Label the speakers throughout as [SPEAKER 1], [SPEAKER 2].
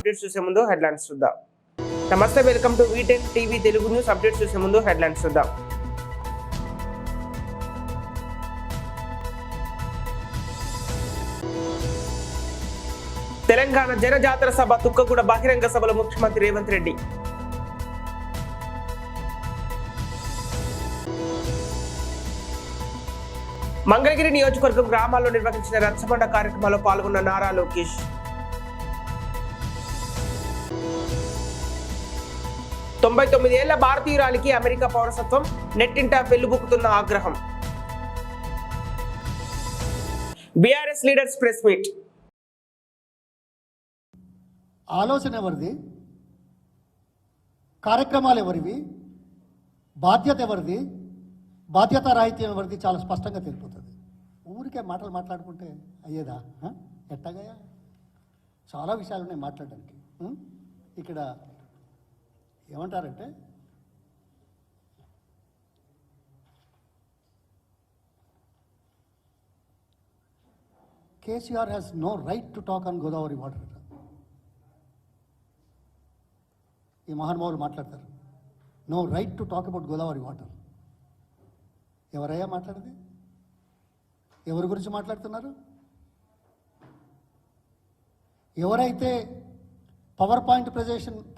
[SPEAKER 1] Updates చూసే ముందు headlines చూద్దాం. నమస్తే, welcome to V10 TV Telugu news. Updates చూసే ముందు హెడ్లైన్స్ చూద్దాం. తెలంగాణ జనజాతర సభ తుక్కగూడ బహిరంగ సభలో ముఖ్యమంత్రి రేవంత్ రెడ్డి. మంగళగిరి నియోజకవర్గం గ్రామాల్లో నిర్వహించిన రచ్చబండ కార్యక్రమాల్లో పాల్గొన్న నారా లోకేష్. 99 ఏళ్ల భారతీయురాలికి అమెరికా పౌరసత్వం, నెట్టింట వెల్లుబుక్కుతున్న ఆగ్రహం. BRS leaders press meet.
[SPEAKER 2] ఆలోచన ఎవరిది, కార్యక్రమాలు ఎవరివి, బాధ్యత ఎవరిది, బాధ్యత రాహిత్యం ఎవరిది చాలా స్పష్టంగా తెలిపోతుంది. ఊరికే మాటలు మాట్లాడుకుంటే అయ్యేదా? ఎట్టగయా? చాలా విషయాలు ఉన్నాయి మాట్లాడడానికి. ఇక్కడ ఏమంటారంటే KCR has no right to talk on Godavari water. ఈ మహానుభావులు మాట్లాడతారు, no right to talk about Godavari water. ఎవరయ్యా మాట్లాడేది? ఎవరి గురించి మాట్లాడుతున్నారు? ఎవరైతే power point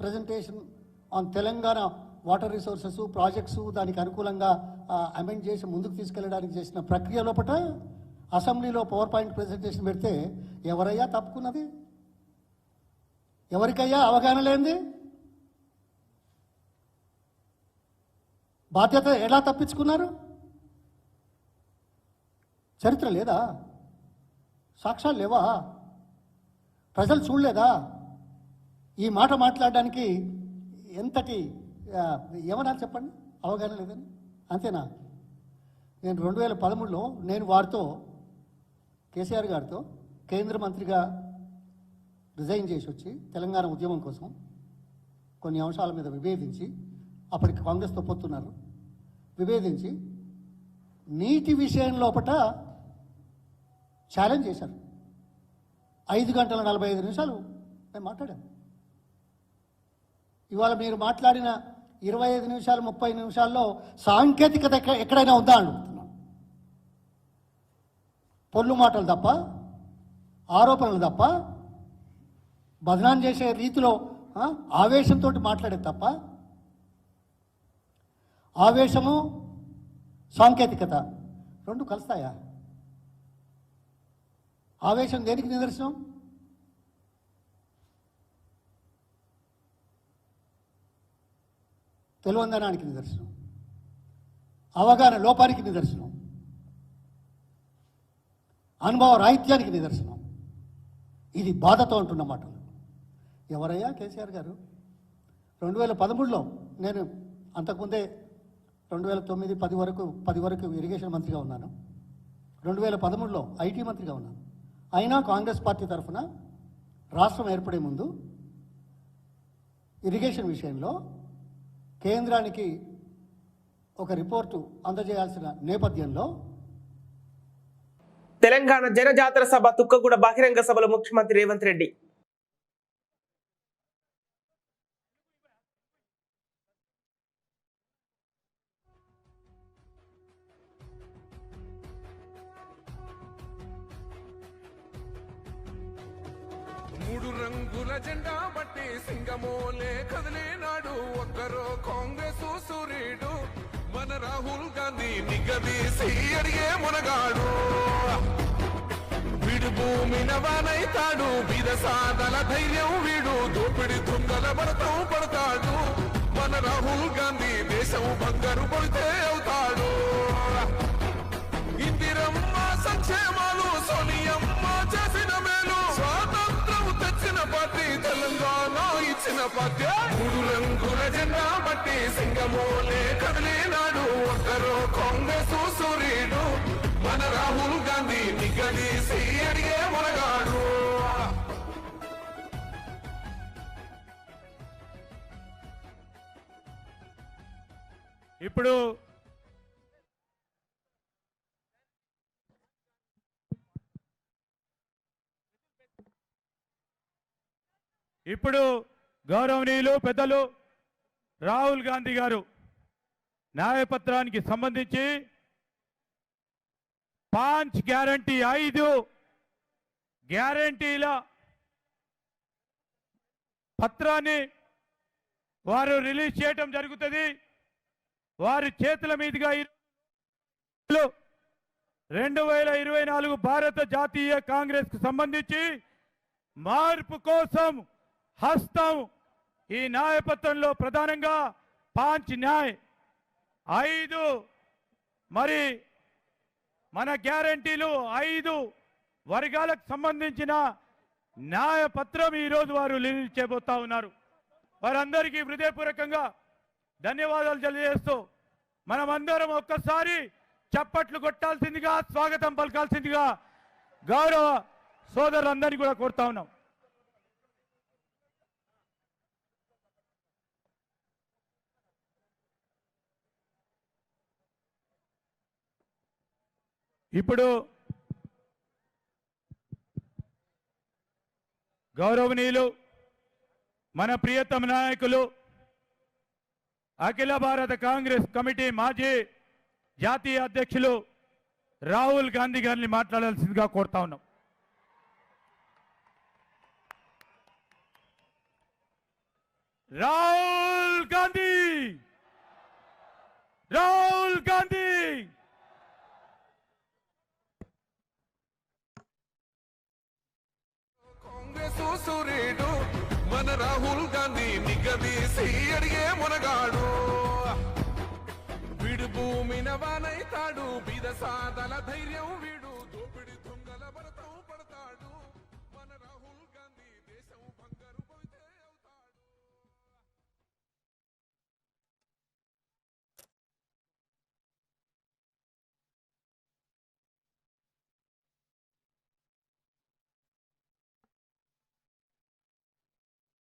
[SPEAKER 2] presentation on Telangana water resources projects దానికి అనుకూలంగా అమెండ్ చేసి ముందుకు తీసుకెళ్ళడానికి చేసిన ప్రక్రియ లోపల అసెంబ్లీలో పవర్ పాయింట్ ప్రజెంటేషన్ పెడితే ఎవరయ్యా తప్పుకున్నది? ఎవరికయ్యా అవగాహన లేనిది? బాధ్యత ఎలా తప్పించుకున్నారు? చరిత్ర లేదా? సాక్ష్యాలు లేవా? ప్రజలు చూడలేదా? ఈ మాట మాట్లాడడానికి ఎంతటి ఏమన్నా చెప్పండి, అవగాహన లేదని. అంతేనా? నేను 2013లో నేను వారితో కేసీఆర్ గారితో కేంద్ర మంత్రిగా రిజైన్ చేసి వచ్చి తెలంగాణ ఉద్యమం కోసం కొన్ని అంశాల మీద విభేదించి, అప్పటికి కాంగ్రెస్తో పొత్తున్నారు, విభేదించి నీటి విషయం లోపల ఛాలెంజ్ చేశారు. 5 గంటల 45 నిమిషాలు మేము మాట్లాడాము. ఇవాళ మీరు మాట్లాడిన 25 నిమిషాలు 30 నిమిషాల్లో సాంకేతికత ఎక్కడైనా ఉందా అడుగుతున్నాను. పొల్లు మాటలు తప్ప, ఆరోపణలు తప్ప, బదనాం చేసే రీతిలో ఆవేశంతో మాట్లాడేది తప్ప. ఆవేశము సాంకేతికత రెండు కలుస్తాయా? ఆవేశం దేనికి నిదర్శనం? తెలివందనానికి నిదర్శనం, అవగాహన లోపానికి నిదర్శనం, అనుభవ రాహిత్యానికి నిదర్శనం. ఇది బాధతో అంటున్న మాటలు. ఎవరయ్యా కేసీఆర్ గారు? 2013లో నేను అంతకుముందే 2009, 10 వరకు ఇరిగేషన్ మంత్రిగా ఉన్నాను. 2013లో ఐటీ మంత్రిగా ఉన్నాను. అయినా కాంగ్రెస్ పార్టీ తరఫున రాష్ట్రం ఏర్పడే ముందు ఇరిగేషన్ విషయంలో కేంద్రానికి ఒక రిపోర్టు అందజేయాల్సిన నేపథ్యంలో
[SPEAKER 1] తెలంగాణ జనజాతర సభ తుక్కగూడ బహిరంగ సభలో ముఖ్యమంత్రి రేవంత్ రెడ్డి.
[SPEAKER 3] మూడు రంగుల జెండా బట్టి సింగమోలే కదిలేనాడు ఒక్కరో కాంగ్రెస్ సూర్యుడు మన రాహుల్ గాంధీ నిగదీసి అడిగే మునగాడు. వీడు భూమిన వానైతాడు, బీద సాదల ధైర్యం వీడు, దోపిడి దొంగల భరతం పడతాడు. మన రాహుల్ గాంధీ దేశం బంగారు పడితే అవుతాడు. ఇందిరమ్మ సంక్షేమాలు సోనియమ్మ చేసిన మేలు, స్వాతంత్రం తెచ్చిన పార్టీ తెలంగాణ ఇచ్చిన పార్టీ. మూడు రంగుల జెండా బట్టి సింగమోలే కదిలినాడు ఒక్కరో కాంగ్రెస్ సూర్యుడు మన రాహుల్ గాంధీ నిగదీసి అడిగే మునగాడు.
[SPEAKER 4] ఇప్పుడు ఇప్పుడు గౌరవనీయులు పెద్దలు రాహుల్ గాంధీ గారు న్యాయపత్రానికి సంబంధించి 5 గ్యారంటీ 5 గ్యారంటీల పత్రాన్ని వారు రిలీజ్ చేయడం జరుగుతుంది. వారి చేతుల మీదుగా 2024 భారత జాతీయ కాంగ్రెస్ కు సంబంధించి మార్పు కోసం హస్తం ఈ న్యాయపత్రంలో ప్రధానంగా 5 న్యాయ్ 5 మరి మన గ్యారంటీలు 5 వర్గాలకు సంబంధించిన న్యాయపత్రం ఈరోజు వారు రిలీజ్ చేయబోతా ఉన్నారు. వారందరికీ హృదయపూర్వకంగా ధన్యవాదాలు తెలియజేస్తూ మనమందరం ఒక్కసారి చప్పట్లు కొట్టాల్సిందిగా స్వాగతం పలకాల్సిందిగా గౌరవ సోదరులందరినీ కూడా కోరుతా ఉన్నాం. ఇప్పుడు గౌరవనీయులు మన ప్రియతమ నాయకులు అఖిల భారత కాంగ్రెస్ కమిటీ మాజీ జాతీయ అధ్యక్షులు రాహుల్ గాంధీ గారిని మాట్లాడాల్సిందిగా కోరుతా ఉన్నాం. రాహుల్ గాంధీ, రాహుల్ గాంధీ.
[SPEAKER 3] కాంగ్రెస్ సూర్యుడు మన రాహుల్ గాంధీ నిగదీసి అడిగే మునగాడు వీడు భూమిన వానైతాడు బీద సాదల ధైర్యం వీడు దోపిడి దొంగల భరతం పడతాడు మన రాహుల్ గాంధీ దేశం బంగారు పోతే అవుతాడు.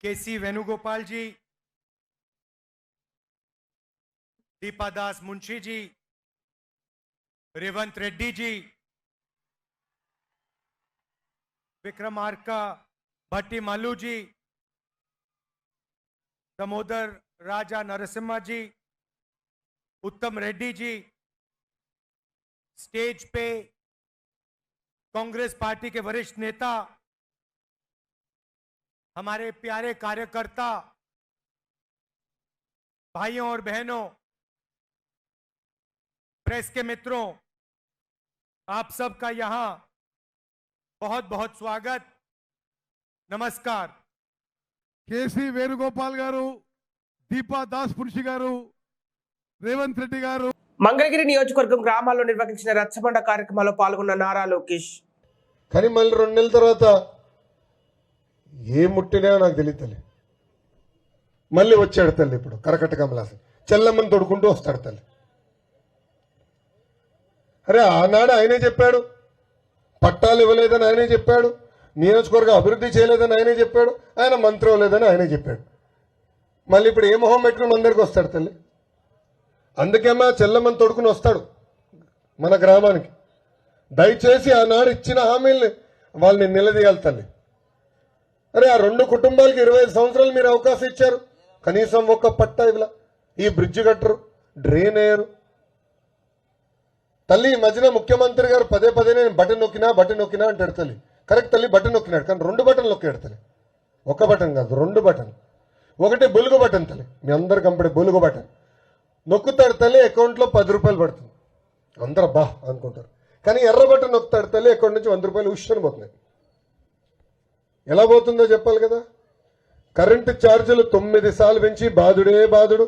[SPEAKER 5] केसी वेणुगोपाल जी, दीपादास मुंशी जी, रेवंत रेड्डी जी, विक्रमार्का भट्टी मल्लू जी, दामोदर राजा नरसिम्हा जी, उत्तम रेड्डी जी, स्टेज पे कांग्रेस पार्टी के वरिष्ठ नेता, हमारे प्यारे कार्यकर्ता भाइयों और बहनों, प्रेस के मित्रों, आप सबका यहां बहुत बहुत स्वागत, नमस्कार.
[SPEAKER 6] కేసీ వేణుగోపాల్ గారు, దీపా దాస్ పురుషి గారు, రేవంత్ రెడ్డి గారు.
[SPEAKER 1] మంగళగిరి నియోజకవర్గం గ్రామాల్లో నిర్వహించిన రచ్చబండ కార్యక్రమాల్లో పాల్గొన్న నారా లోకేష్.
[SPEAKER 7] కానీ మళ్ళీ 2 నెలల తర్వాత ఏ ముట్టినా నాకు తెలియదు. మళ్ళీ వచ్చాడు తల్లి. ఇప్పుడు కరకట్ట కమలాసన్ చెల్లమ్మని తొడుకుంటూ వస్తాడు తల్లి. అరే ఆనాడు ఆయనే చెప్పాడు, పట్టాలు ఇవ్వలేదని ఆయనే చెప్పాడు, నియోజకవర్గం అభివృద్ధి చేయలేదని ఆయనే చెప్పాడు, ఆయన మంత్రి అవ్వలేదని ఆయనే చెప్పాడు. మళ్ళీ ఇప్పుడు ఏ మొహం పెట్టుకుని మన దగ్గరికి వస్తాడు తల్లి. అందుకేమో చెల్లమ్మని తొడుకుని వస్తాడు మన గ్రామానికి. దయచేసి ఆనాడు ఇచ్చిన హామీల్ని వాళ్ళని నిలదీయాలి తల్లి. అరే ఆ 2 కుటుంబాలకి 25 సంవత్సరాలు మీరు అవకాశం ఇచ్చారు, కనీసం ఒక్క పట్టా ఇవ్వలా, ఈ బ్రిడ్జ్ కట్టరు, డ్రైన్ వేయరు తల్లి. ఈ మధ్యన ముఖ్యమంత్రి గారు పదే నేను బటన్ నొక్కినా అంటాడు తల్లి. కరెక్ట్ తల్లి, బటన్ నొక్కినాడు, కానీ 2 బటన్లు నొక్కాడు తల్లి. ఒక బటన్ కాదు, 2 బటన్. ఒకటి బొలుగు బటన్ తల్లి, మీ అందరు కంపడే బొలుగు బటన్ నొక్కుతాడు తల్లి, అకౌంట్లో 10 రూపాయలు పడుతుంది. అందరూ బా అనుకుంటారు. కానీ ఎర్ర బటన్ నొక్కుతాడు తల్లి, అకౌంట్ నుంచి 100 రూపాయలు ఉష్షని పోతున్నాయి. ఎలా పోతుందో చెప్పాలి కదా. కరెంటు ఛార్జీలు 9 సార్లు పెంచి బాధుడే బాధుడు,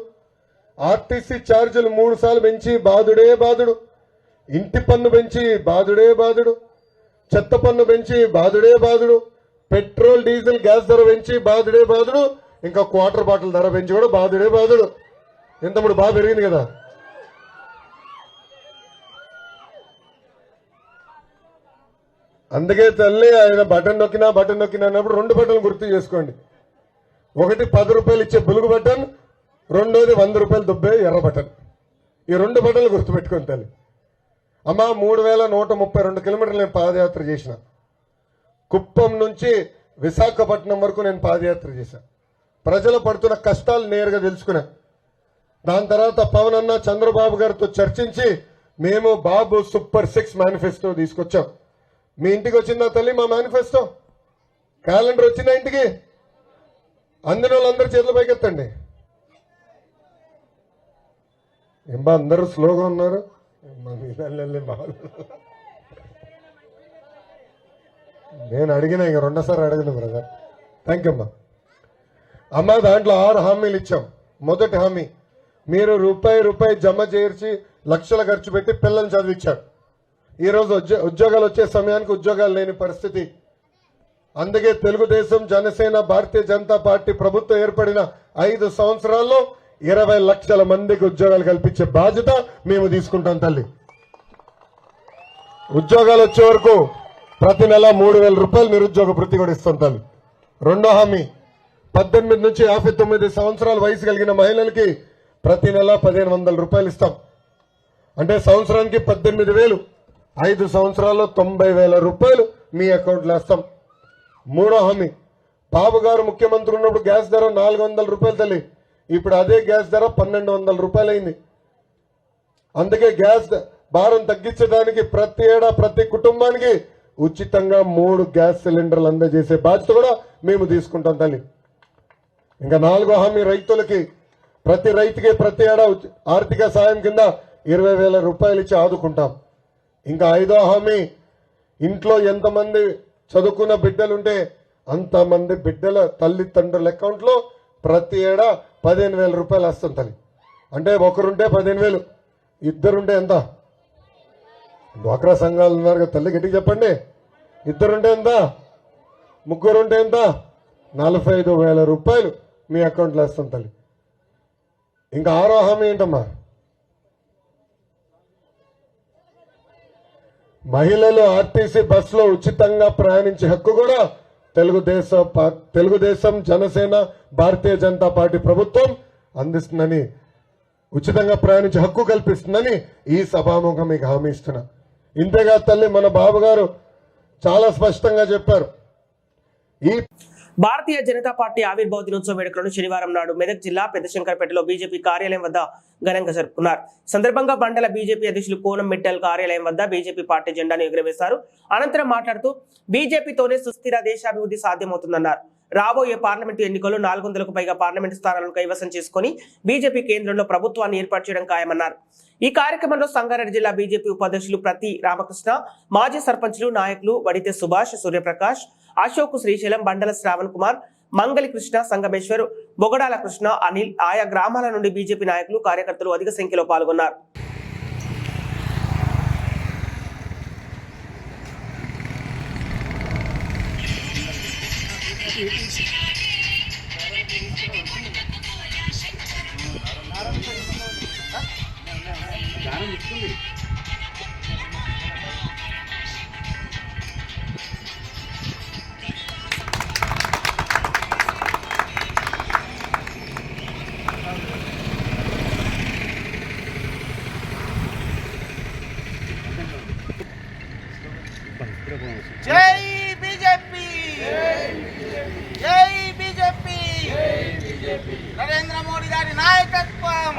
[SPEAKER 7] ఆర్టీసీ ఛార్జీలు 3 సార్లు పెంచి బాధుడే బాధుడు, ఇంటి పన్ను పెంచి బాధుడే బాధుడు, చెత్త పన్ను పెంచి బాధుడే బాధుడు, పెట్రోల్ డీజిల్ గ్యాస్ ధర పెంచి బాధుడే బాధుడు, ఇంకా క్వార్టర్ బాటిల్ ధర పెంచి కూడా బాధుడే బాధుడు. ఇంతప్పుడు బాగా పెరిగింది కదా. అందుకే తల్లి ఆయన బటన్ నొక్కినా అన్నప్పుడు 2 బటన్లు గుర్తు చేసుకోండి. ఒకటి 10 రూపాయలు ఇచ్చే బులుగు బటన్, రెండోది 100 రూపాయలు దుబ్బే ఎర్ర బటన్. ఈ 2 బటన్లు గుర్తుపెట్టుకోండి తల్లి. అమ్మా 3132 కిలోమీటర్లు నేను పాదయాత్ర చేసిన. కుప్పం నుంచి విశాఖపట్నం వరకు నేను పాదయాత్ర చేశాను. ప్రజలు పడుతున్న కష్టాలు నేరుగా తెలుసుకున్నా. దాని తర్వాత పవన్ అన్న చంద్రబాబు గారితో చర్చించి మేము బాబు సూపర్ 6 మేనిఫెస్టో తీసుకొచ్చాం. మీ ఇంటికి వచ్చిందా తల్లి మా మేనిఫెస్టో? క్యాలెండర్ వచ్చిందా ఇంటికి? అందిన వాళ్ళందరూ చేతులు పైకెత్తండి. ఏంబా అందరూ స్లోగా ఉన్నారు. నేను అడిగిన ఇక రెండోసారి అడగను బ్రదర్. థ్యాంక్ యూ అమ్మా. అమ్మ దాంట్లో 6 హామీలు ఇచ్చాం. మొదటి హామీ, మీరు రూపాయి జమ చేర్చి లక్షలు ఖర్చు పెట్టి పిల్లల్ని చదివించారు. ఈరోజు ఉద్యోగాలు వచ్చే సమయానికి ఉద్యోగాలు లేని పరిస్థితి. అందుకే తెలుగుదేశం, జనసేన, భారతీయ జనతా పార్టీ ప్రభుత్వం ఏర్పడిన 5 సంవత్సరాల్లో 20 లక్షల మందికి ఉద్యోగాలు కల్పించే బాధ్యత మేము తీసుకుంటాం తల్లి. ఉద్యోగాలు వచ్చే వరకు ప్రతి నెల 3,000 రూపాయలు నిరుద్యోగ భృతి కూడా ఇస్తాం తల్లి. రెండో హామీ, 18 నుంచి 59 సంవత్సరాల వయసు కలిగిన మహిళలకి ప్రతి నెల 1,500 రూపాయలు ఇస్తాం. అంటే సంవత్సరానికి 18,000. 5 సంవత్సరాల్లో 90,000 రూపాయలు మీ అకౌంట్లో వేస్తాం. మూడో హామీ, బాబు గారు ముఖ్యమంత్రి ఉన్నప్పుడు గ్యాస్ ధర 400 రూపాయలు తల్లి. ఇప్పుడు అదే గ్యాస్ ధర 1,200 రూపాయలు అయింది. అందుకే గ్యాస్ భారం తగ్గించడానికి ప్రతి ఏడా ప్రతి కుటుంబానికి ఉచితంగా 3 గ్యాస్ సిలిండర్లు అందజేసే బాధ్యత కూడా మేము తీసుకుంటాం తల్లి. ఇంకా 4వ హామీ, రైతులకి ప్రతి రైతుకి ప్రతి ఏడా ఆర్థిక సాయం కింద 20,000 రూపాయలు ఇచ్చి ఆదుకుంటాం. ఇంకా 5వ హామీ, ఇంట్లో ఎంతమంది చదువుకున్న బిడ్డలుంటే అంతమంది బిడ్డల తల్లిదండ్రుల అకౌంట్లో ప్రతి ఏడా 15,000 రూపాయలు వస్తుంది తల్లి. అంటే ఒకరుంటే 15,000, ఇద్దరుంటే ఎంత? డ్వాక్రా సంఘాలు ఉన్నారు కదా తల్లి, గట్టిగా చెప్పండి. ఇద్దరుంటే ఎంత? ముగ్గురుంటే ఎంత? 45,000 రూపాయలు మీ అకౌంట్లో వేస్తాం తల్లి. ఇంకా 6వ హామీ ఏంటమ్మా? మహిళలు ఆర్టీసీ బస్సులో ఉచితంగా ప్రయాణించే హక్కు కూడా తెలుగుదేశం, జనసేన, భారతీయ జనతా పార్టీ ప్రభుత్వం అందిస్తుందని, ఉచితంగా ప్రయాణించే హక్కు కల్పిస్తుందని ఈ సభాముఖం మీకు హామీ ఇస్తున్నా. ఇంతేగా తల్లి, మన బాబు గారు చాలా స్పష్టంగా చెప్పారు. ఈ
[SPEAKER 1] భారతీయ జనతా పార్టీ ఆవిర్భావ దినోత్సవ వేడుకలను శనివారం నాడు మెదక్ జిల్లా పెద్దశంకర్పేటలో బీజేపీ కార్యాలయం వద్ద ఘనంగా జరుపుకున్నారు. సందర్భంగా మండల బీజేపీ అధ్యక్షులు కోనం మిట్టల్ కార్యాలయం వద్ద బీజేపీ పార్టీ జెండాను ఎగురవేశారు. అనంతరం మాట్లాడుతూ బీజేపీతోనే సుస్థిర దేశాభివృద్ధి సాధ్యమవుతుందన్నారు. రాబోయే పార్లమెంటు ఎన్నికల్లో 400కు పైగా పార్లమెంటు స్థానాలను కైవసం చేసుకుని బీజేపీ కేంద్రంలో ప్రభుత్వాన్ని ఏర్పాటు చేయడం ఖాయమన్నారు. ఈ కార్యక్రమంలో సంగారెడ్డి జిల్లా బీజేపీ ఉపాధ్యక్షులు ప్రతి రామకృష్ణ, మాజీ సర్పంచులు, నాయకులు వడితే సుభాష్, సూర్యప్రకాష్, అశోక్, శ్రీశైలం, బండల శ్రావణ్ కుమార్, మంగళి కృష్ణ, సంగమేశ్వర్, బొగడాల కృష్ణ, అనిల్, ఆయా గ్రామాల నుండి బీజేపీ నాయకులు, కార్యకర్తలు అధిక సంఖ్యలో పాల్గొన్నారు.
[SPEAKER 8] జై బీజేపీ, జై బీజేపీ, నరేంద్ర మోడీ గారి నాయకత్వం,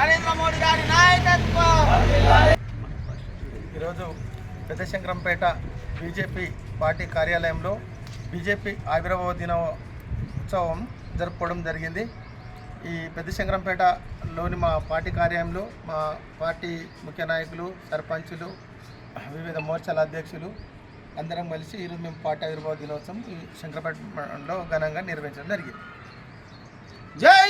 [SPEAKER 8] నరేంద్ర మోడీ గారి నాయకత్వం. ఈరోజు పెద్దశంకరంపేట బీజేపీ పార్టీ కార్యాలయంలో బీజేపీ ఆవిర్భావ దినోత్సవం జరుపుకోవడం జరిగింది. ఈ పెద్దశంకరంపేటలోని మా పార్టీ కార్యాలయంలో మా పార్టీ ముఖ్య నాయకులు, సర్పంచులు, వివిధ మోర్చాల అధ్యక్షులు అందరం కలిసి ఈరోజు మేము పార్టీ ఆవిర్భావ దినోత్సవం ఈ శంకరపేటలో ఘనంగా నిర్వహించడం జరిగింది. జై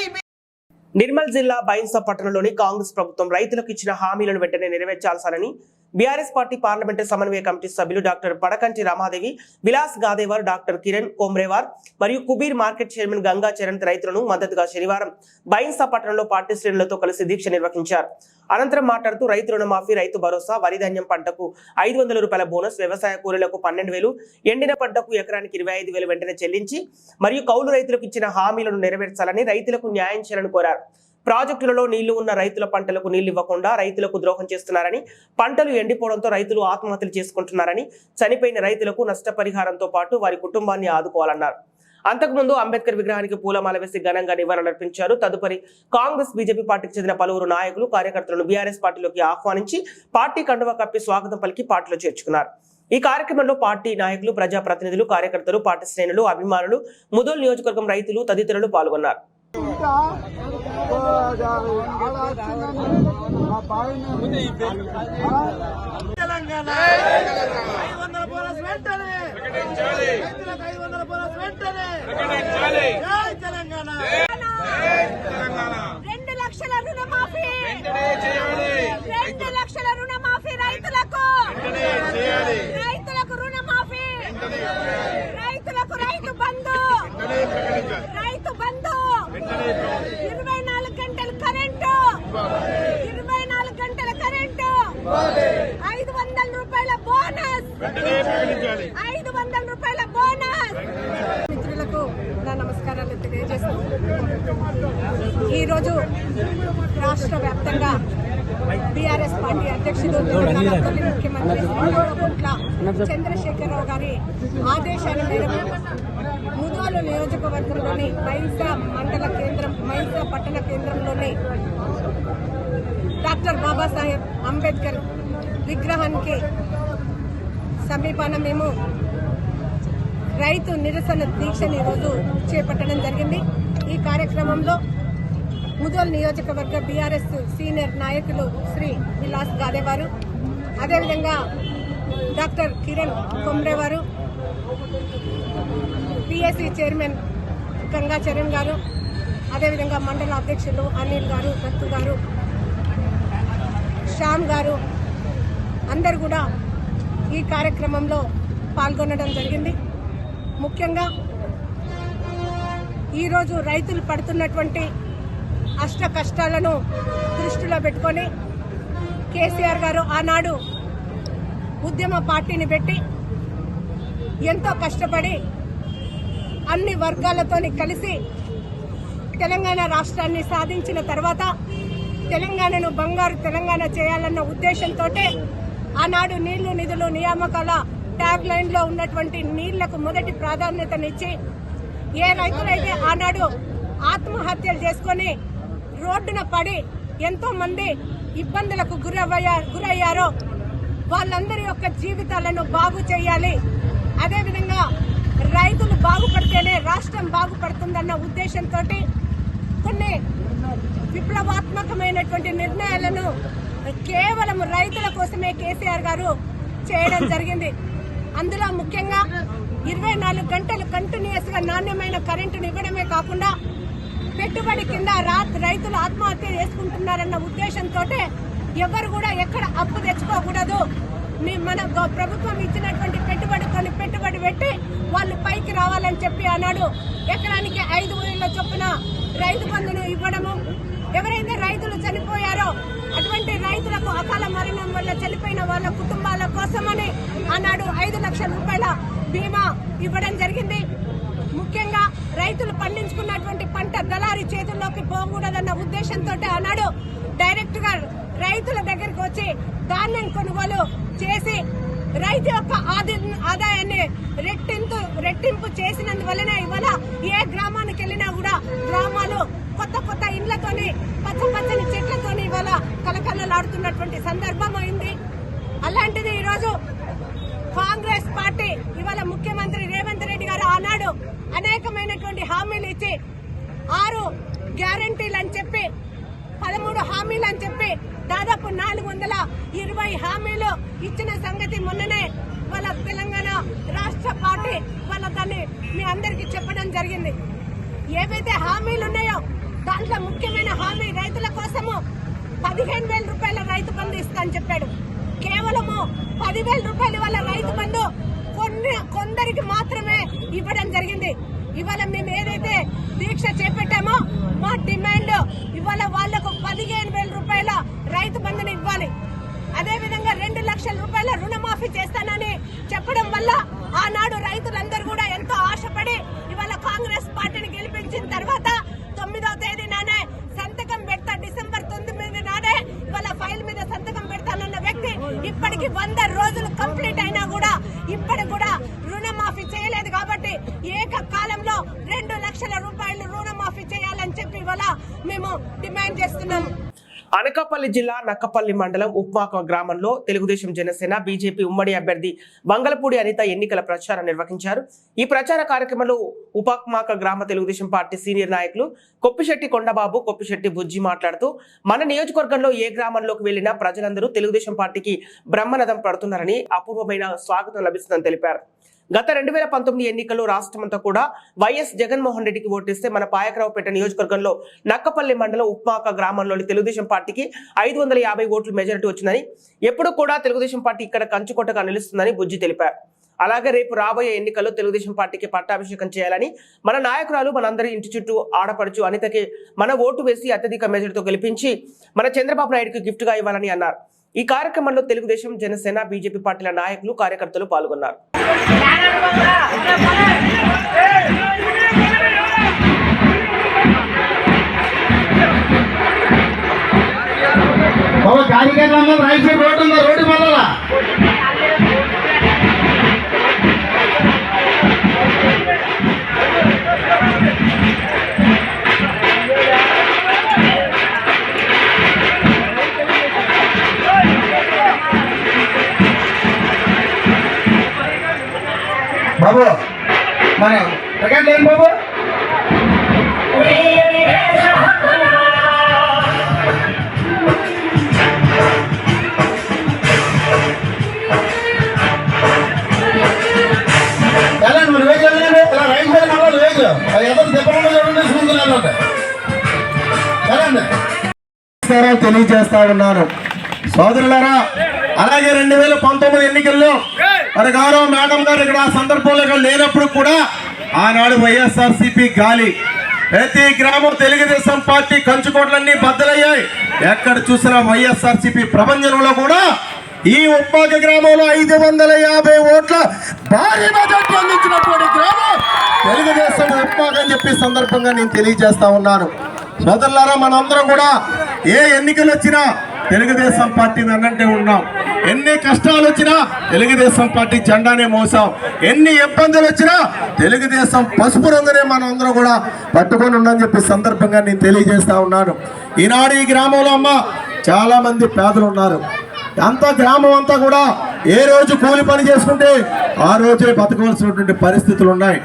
[SPEAKER 1] నిర్మల్ జిల్లా బైన్సా పట్టణంలోని కాంగ్రెస్ ప్రభుత్వం రైతులకు ఇచ్చిన హామీలను వెంటనే నెరవేర్చాల్సాలని బీఆర్ఎస్ పార్టీ పార్లమెంటు సమన్వయ కమిటీ సభ్యులు డాక్టర్ పడకంటి రామాదేవి, విలాస్ గాదేవర్, డాక్టర్ కిరణ్ కోమ్రేవార్ మరియు కుబీర్ మార్కెట్ చైర్మన్ గంగా చరణ్ రైతులను మద్దతుగా శనివారం బైన్సా పట్టణంలో పార్టీ శ్రేణులతో కలిసి దీక్ష నిర్వహించారు. అనంతరం మాట్లాడుతూ రైతు రుణమాఫీ, రైతు భరోసా, వరి ధాన్యం పంటకు 500 రూపాయల బోనస్, వ్యవసాయ కూలీలకు 12,000, ఎండిన పంటకు ఎకరానికి 25,000 వెంటనే చెల్లించి మరియు కౌలు రైతులకు ఇచ్చిన హామీలను నెరవేర్చాలని, రైతులకు న్యాయం చేయాలని కోరారు. ప్రాజెక్టులలో నీళ్లు ఉన్న రైతుల పంటలకు నీళ్లు ఇవ్వకుండా రైతులకు ద్రోహం చేస్తున్నారని, పంటలు ఎండిపోవడంతో రైతులు ఆత్మహత్యలు చేసుకుంటున్నారని, చనిపోయిన రైతులకు నష్టపరిహారంతో పాటు వారి కుటుంబాన్ని ఆదుకోవాలన్నారు. అంతకుముందు అంబేద్కర్ విగ్రహానికి పూలమాల వేసి ఘనంగా నివాళులర్పించారు. తదుపరి కాంగ్రెస్, బీజేపీ పార్టీకి చెందిన పలువురు నాయకులు, కార్యకర్తలను బీఆర్ఎస్ పార్టీలోకి ఆహ్వానించి పార్టీ కండువా కప్పి స్వాగతం పలికి పార్టీలో చేర్చుకున్నారు. ఈ కార్యక్రమంలో పార్టీ నాయకులు, ప్రజాప్రతినిధులు, కార్యకర్తలు, పార్టీ శ్రేణులు, అభిమానులు, ముదోల్ నియోజకవర్గం రైతులు తదితరులు పాల్గొన్నారు.
[SPEAKER 9] రైతు బంధు 24 గంటల కరెంటు, 24 గంటల కరెంటు, 500 రూపాయల బోనస్, 500 రూపాయల బోనస్. మిత్రులకు నా నమస్కారాలు తెలియజేస్తూ ఈరోజు రాష్ట్ర వ్యాప్తంగా బీఆర్ఎస్ పార్టీ అధ్యక్షుడు ముఖ్యమంత్రి చంద్రశేఖరరావు గారి ఆదేశాల మేరకు ముదోలు నియోజకవర్గంలోని మైన్సా మండల కేంద్రం, మైన్సా పట్టణ కేంద్రంలోని డాక్టర్ బాబాసాహెబ్ అంబేద్కర్ విగ్రహానికి సమీపాన మేము రైతు నిరసన దీక్షను ఈరోజు చేపట్టడం జరిగింది. ఈ కార్యక్రమంలో ముదోల్ నియోజకవర్గ బీఆర్ఎస్ సీనియర్ నాయకులు శ్రీ విలాస్ గాదేవారు, అదేవిధంగా డాక్టర్ కిరణ్ కొమ్రేవారు, పిఎస్సి చైర్మన్ గంగా చరణ్ గారు, అదేవిధంగా మండల అధ్యక్షులు అనిల్ గారు, దత్తు గారు, శ్యామ్ గారు అందరు కూడా ఈ కార్యక్రమంలో పాల్గొనడం జరిగింది. ముఖ్యంగా ఈరోజు రైతులు పడుతున్నటువంటి అష్ట కష్టాలను దృష్టిలో పెట్టుకొని కేసీఆర్ గారు ఆనాడు ఉద్యమ పార్టీని పెట్టి ఎంతో కష్టపడి అన్ని వర్గాలతోని కలిసి తెలంగాణ రాష్ట్రాన్ని సాధించిన తర్వాత తెలంగాణను బంగారు తెలంగాణ చేయాలన్న ఉద్దేశంతో ఆనాడు నీళ్లు, నిధులు, నియామకాల ట్యాగ్ లైన్ లో ఉన్నటువంటి నీళ్లకు మొదటి ప్రాధాన్యతనిచ్చి ఏ రైతులైతే ఆనాడు ఆత్మహత్యలు చేసుకుని రోడ్డున పడి ఎంతో మంది ఇబ్బందులకు గురయ్యారో వాళ్ళందరి యొక్క జీవితాలను బాగు చేయాలి, అదేవిధంగా రైతులు బాగుపడితేనే రాష్ట్రం బాగుపడుతుందన్న ఉద్దేశంతో కొన్ని విప్లవాత్మకమైనటువంటి నిర్ణయాలను కేవలం రైతుల కోసమే కేసీఆర్ గారు చేయడం జరిగింది. అందులో ముఖ్యంగా 24 గంటలు కంటిన్యూస్ గా నాణ్యమైన కరెంటును ఇవ్వడమే కాకుండా పెట్టుబడి కింద రైతులు ఆత్మహత్య చేసుకుంటున్నారన్న ఉద్దేశంతో ఎవరు కూడా ఎక్కడ అప్పు తెచ్చుకోకూడదు, మన ప్రభుత్వం ఇచ్చినటువంటి పెట్టుబడి పెట్టి వాళ్ళు పైకి రావాలని చెప్పి అన్నాడు. ఎకరానికి 5,000 చొప్పున రైతు బంధును ఇవ్వడము, ఎవరైతే రైతులు చనిపోయారో అటువంటి రైతులకు అకాల మరణం వల్ల చనిపోయిన వాళ్ళ కుటుంబాల కోసమని ఆనాడు 5 లక్షల రూపాయల బీమా ఇవ్వడం జరిగింది. ముఖ్యంగా రైతులు పండించుకున్నటువంటి పంట దళారీ చేతుల్లోకి పోకూడదన్న ఉద్దేశంతో ఆనాడు డైరెక్ట్ గా రైతుల దగ్గరికి వచ్చి ధాన్యం కొనుగోలు చేసి రైతు యొక్క ఆదాయాన్ని రెట్టింపు చేసినందువల్లనే ఇవాళ ఏ గ్రామానికి వెళ్ళినా కూడా గ్రామాలు కొత్త ఇండ్లతోని పచ్చని చెట్లతోని ఇవాళ కలకలలాడుతున్నటువంటి సందర్భం అయింది. అలాంటిది ఈరోజు కాంగ్రెస్ పార్టీ ఇవాళ ముఖ్యమంత్రి రేవంత్ రెడ్డి గారు ఆనాడు అనేకమైనటువంటి హామీలు ఇచ్చి 6 గ్యారంటీలు అని చెప్పి 13 హామీలు అని చెప్పి దాదాపు 420 హామీలు ఇచ్చిన సంగతి మొన్ననే వాళ్ళ తెలంగాణ రాష్ట్ర పార్టీ వాళ్ళ దాన్ని మీ అందరికీ చెప్పడం జరిగింది. ఏవైతే హామీలు ఉన్నాయో దాంట్లో ముఖ్యమైన హామీ రైతుల కోసము 15,000 రూపాయల రైతు బంధు ఇస్తా అని చెప్పాడు. కేవలము 10,000 రూపాయల వల్ల రైతు బంధు కొందరికి మాత్రమే ఇవ్వడం జరిగింది. ఇవాళ మేము ఏదైతే దీక్ష చేపట్టామో మా డిమాండ్ ఇవాళ వాళ్లకు 15,000 రూపాయల రైతు బంధుని ఇవ్వాలి. అదేవిధంగా 2 లక్షల రూపాయల రుణమాఫీ చేస్తానని చెప్పడం వల్ల ఆనాడు రైతులందరూ కూడా ఎంతో ఆశపడి ఇవాళ కాంగ్రెస్ పార్టీని గెలిపించిన తర్వాత 9వ తేదీనానే సంతకం పెడతారు. ఇప్పటికి 100 రోజులు కంప్లీట్ అయినా కూడా ఇప్పటికి కూడా రుణమాఫీ చేయలేదు. కాబట్టి ఏకకాలంలో 2 లక్షల రూపాయలు రుణమాఫీ చేయాలని చెప్పి ఇవాళ మేము డిమాండ్ చేస్తున్నాము.
[SPEAKER 1] అనకాపల్లి జిల్లా నక్కపల్లి మండలం ఉప్మాక గ్రామంలో తెలుగుదేశం జనసేన బీజేపీ ఉమ్మడి అభ్యర్థి వంగలపూడి అనిత ఎన్నికల ప్రచారం నిర్వహించారు. ఈ ప్రచార కార్యక్రమంలో ఉప్మాక గ్రామ తెలుగుదేశం పార్టీ సీనియర్ నాయకులు కొప్పిశెట్టి కొండబాబు, కొప్పిశెట్టి బుజ్జి మాట్లాడుతూ మన నియోజకవర్గంలో ఏ గ్రామంలోకి వెళ్లినా ప్రజలందరూ తెలుగుదేశం పార్టీకి బ్రహ్మరథం పడుతున్నారని, అపూర్వమైన స్వాగతం లభిస్తుందని తెలిపారు. గత 2019 ఎన్నికల్లో రాష్ట్రమంతా కూడా వైఎస్ జగన్మోహన్ రెడ్డికి ఓటేస్తే మన పాయకరావుపేట నియోజకవర్గంలో నక్కపల్లి మండలం ఉప్మాక గ్రామంలోని తెలుగుదేశం పార్టీకి 550 ఓట్లు మెజారిటీ వచ్చిందని, ఎప్పుడు కూడా తెలుగుదేశం పార్టీ ఇక్కడ కంచుకోటగా నిలుస్తుందని బుజ్జి తెలిపారు. అలాగే రేపు రాబోయే ఎన్నికల్లో తెలుగుదేశం పార్టీకి పట్టాభిషేకం చేయాలని, మన నాయకురాలు మనందరి ఇంటి చుట్టూ ఆడపడుచు అనితకి మన ఓటు వేసి అత్యధిక మెజారిటీతో గెలిపించి మన చంద్రబాబు నాయుడుకి గిఫ్ట్ గా ఇవ్వాలని అన్నారు. ఈ కార్యక్రమంలో తెలుగుదేశం, జనసేన, బీజేపీ పార్టీల నాయకులు, కార్యకర్తలు పాల్గొన్నారు.
[SPEAKER 8] బాబు మన సెకండ్ ఏం బాబు తెలియజేస్తా ఉన్నాను సోదరులారా. అలాగే 2019 ఎన్నికల్లో మరి గౌరవ మేడం గారు ఇక్కడ ఆ సందర్భంలో ఇక్కడ లేనప్పుడు కూడా ఆనాడు వైఎస్ఆర్సీపీ గాలి ప్రతి గ్రామం తెలుగుదేశం పార్టీ కంచుకోట్లన్నీ బద్దలయ్యాయి. ఎక్కడ చూసినా వైఎస్ఆర్సీపీ ప్రభంజనంలో కూడా ఈ ఉప్మాక గ్రామంలో 550 ఓట్ల భారీ మెజార్టీ అందించినటువంటి గ్రామం తెలుగుదేశం ఉప్మాక అని చెప్పి సందర్భంగా నేను తెలియజేస్తా ఉన్నాను. సోదరులారా, మనందరం కూడా ఏ ఎన్నికలు వచ్చినా తెలుగుదేశం పార్టీ అన్నంటే ఉన్నాం. ఎన్ని కష్టాలు వచ్చినా తెలుగుదేశం పార్టీ జెండానే మోసాం. ఎన్ని ఇబ్బందులు వచ్చినా తెలుగుదేశం పసుపు రంగునే మనం అందరం కూడా పట్టుకొని ఉన్నామని చెప్పి సందర్భంగా నేను తెలియజేస్తా ఉన్నాను. ఈనాడు ఈ గ్రామంలో అమ్మ చాలా మంది పేదలు ఉన్నారు. అంతా గ్రామం అంతా కూడా ఏ రోజు కూలి పని చేసుకుంటే ఆ రోజే బతకవలసినటువంటి పరిస్థితులు ఉన్నాయి.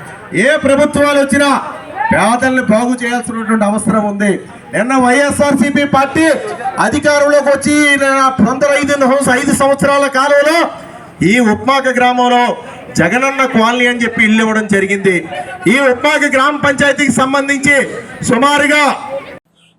[SPEAKER 8] ఏ ప్రభుత్వాలు వచ్చినా పేదల్ని బాగు చేయాల్సినటువంటి అవసరం ఉంది. నిన్న వైఎస్ఆర్సీపీ పార్టీ అధికారంలోకి వచ్చి 5 సంవత్సరాల కాలంలో ఈ ఉప్మాక గ్రామంలో జగనన్న కాలనీ అని చెప్పి ఇల్లు ఇవ్వడం జరిగింది. ఈ ఉప్మాక గ్రామ పంచాయతీకి సంబంధించి సుమారుగా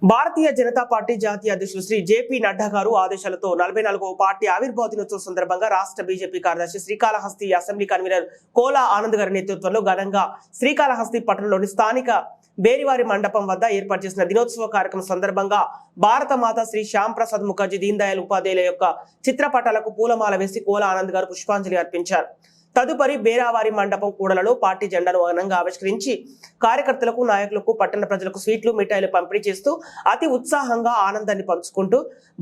[SPEAKER 1] భారతీయ జనతా పార్టీ జాతీయ అధ్యక్షులు శ్రీ జేపీ నడ్డా గారు ఆదేశాలతో 44వ పార్టీ ఆవిర్భావ దినోత్సవం సందర్భంగా రాష్ట్ర బీజేపీ కార్యదర్శి శ్రీకాళహస్తి అసెంబ్లీ కన్వీనర్ కోలా ఆనంద్ గారి నేతృత్వంలో ఘనంగా శ్రీకాళహస్తి పట్టణంలోని స్థానిక బేరివారి మండపం వద్ద ఏర్పాటు చేసిన దినోత్సవ కార్యక్రమం సందర్భంగా భారత మాత శ్రీ శ్యామ్ ప్రసాద్ ముఖర్జీ, దీన్ దయాళ్ ఉపాధ్యాయుల యొక్క చిత్రపటాలకు పూలమాల వేసి కోలా ఆనంద్ గారు పుష్పాంజలి అర్పించారు. తదుపరి బేరావారి మండపం కూడలలో పార్టీ జెండాను ఘనంగా ఆవిష్కరించి కార్యకర్తలకు, నాయకులకు, పట్టణ ప్రజలకు స్వీట్లు, మిఠాయిలు పంపిణీ చేస్తూ అతి ఉత్సాహంగా ఆనందాన్ని పంచుకుంటూ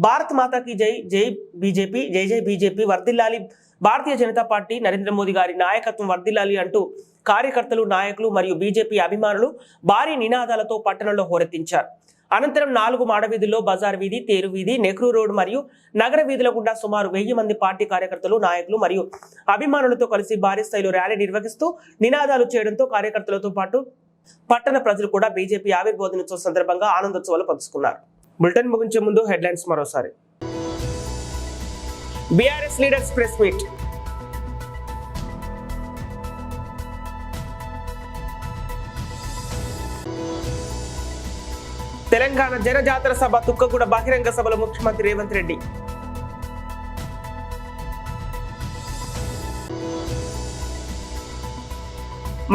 [SPEAKER 1] భారత్ మాతాకి జై, జై బీజేపీ, జై జై బీజేపీ, వర్ధిల్లాలి భారతీయ జనతా పార్టీ, నరేంద్ర మోదీ గారి నాయకత్వం వర్ధిల్లాలి అంటూ కార్యకర్తలు, నాయకులు మరియు బీజేపీ అభిమానులు భారీ నినాదాలతో పట్టణంలో హోరెత్తించారు. అనంతరం 4 మాడవీధుల్లో బజార్ వీధి, తేరు వీధి, నెహ్రూ రోడ్ మరియు నగర వీధుల గుండా సుమారు 1000 మంది పార్టీ కార్యకర్తలు, నాయకులు మరియు అభిమానులతో కలిసి భారీ స్థాయిలో ర్యాలీ నిర్వహిస్తూ నినాదాలు చేయడంతో కార్యకర్తలతో పాటు పట్టణ ప్రజలు కూడా బీజేపీ ఆవిర్భావ దినోత్సవం సందర్భంగా ఆనందోత్సవాలు పంచుకున్నారు. బులెటిన్ ముగించే ముందు హెడ్లైన్స్ మరోసారి. BRS leaders press meet. Telangana Janajatara సభ తుక్కగూడ బహిరంగ సభలో ముఖ్యమంత్రి రేవంత్ రెడ్డి.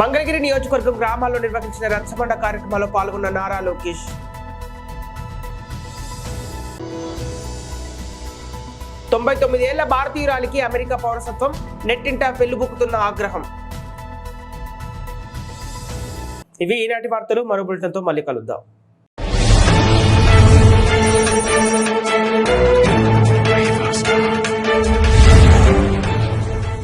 [SPEAKER 1] మంగళగిరి నియోజకవర్గం గ్రామాల్లో నిర్వహించిన రచ్చబండ కార్యక్రమాల్లో పాల్గొన్న నారా లోకేష్. తొంభై 99 ఏళ్ల భారతీయురాలికి అమెరికా పౌరసత్వం, నెట్టింట పెళ్లిబుక్కుతున్న ఆగ్రహం. ఇవి ఈనాటి వార్తలు. మరో బులెటిన్తో మళ్ళీ కలుద్దాం.